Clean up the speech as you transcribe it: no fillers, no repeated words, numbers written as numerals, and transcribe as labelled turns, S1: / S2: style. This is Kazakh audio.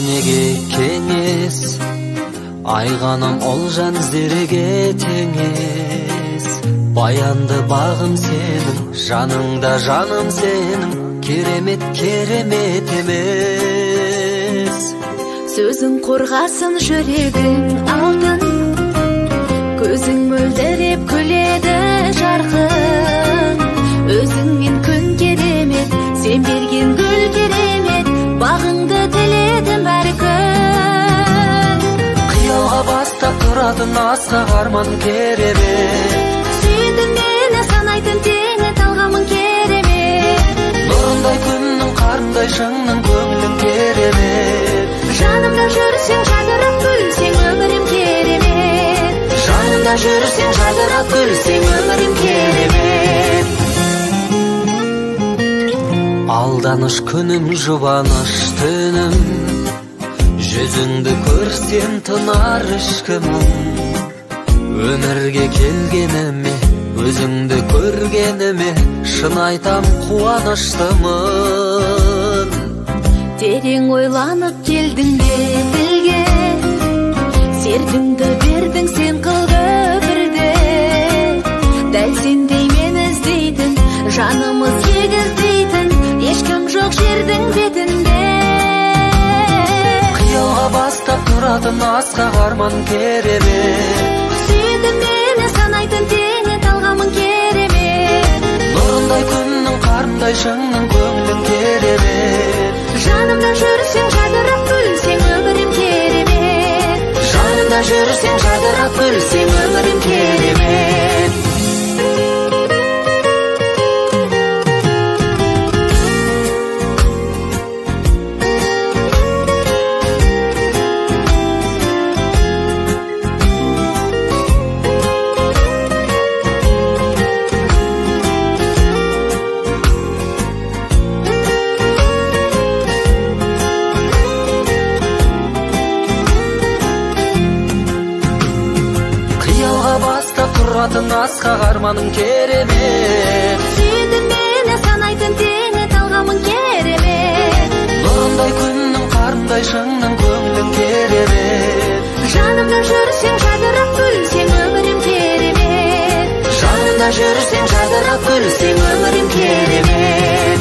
S1: неге кеңес, айғаным олжан іздерге теңес. Баянды бағым сенің, жаныңда жаным сенің, керемет керемет емес.
S2: Сөзің қорғасын жүрегің алтын, көзің мөлдіреп күледі жарқын. Өзіңмен күн керемет, сен берген гүл керемет, бағыңды тіледім әр күн.
S1: Қиялға бастап тұратын асқақ арман керемет,
S2: сүйдің мені санайтын теңі талғамың керемет.
S1: нұрындай күннің қарындай шыңның көңілің керемет.
S2: Жанымда жүрсең жадырап күлсең өмірім керемет.
S1: Жанымда жүрсең жадырап күлсең өмірім керемет. Алданыш күнім жұбаныш түнім, жүзіңді көрсем тынар ішкімім. Өмірге келгеніме, өзіңді көргеніме, шын айтам қуаныштымын.
S2: Терең ойланып келдің бе тілге, сертіңді бердің сен қылды дәл сендей мен іздейтін, жанымыз егіздейтін, ешкім жоқ жердің бетінде.
S1: Қиялға бастап тұратын асқақ арман керемет,
S2: сүйдің мені санайтын теңі талғамың керемет.
S1: нұрындай күннің қарындай шыңның көңілің керемет.
S2: Жанымда жүрсең жадырап күлсең өмірім керемет.
S1: Жанымда жүрсең жадырап күлсең өмірім керемет. Тұратын асқақ арманың керемет,
S2: сүйдің мені санайтын теңі талғамың керемет.
S1: нұрындай күннің қарындай шыңның көңілің керемет.
S2: Жанымда жүрсең жадырап күлсең өмірім керемет.
S1: Жанымда жүрсең жадырап күлсең өмірім керемет.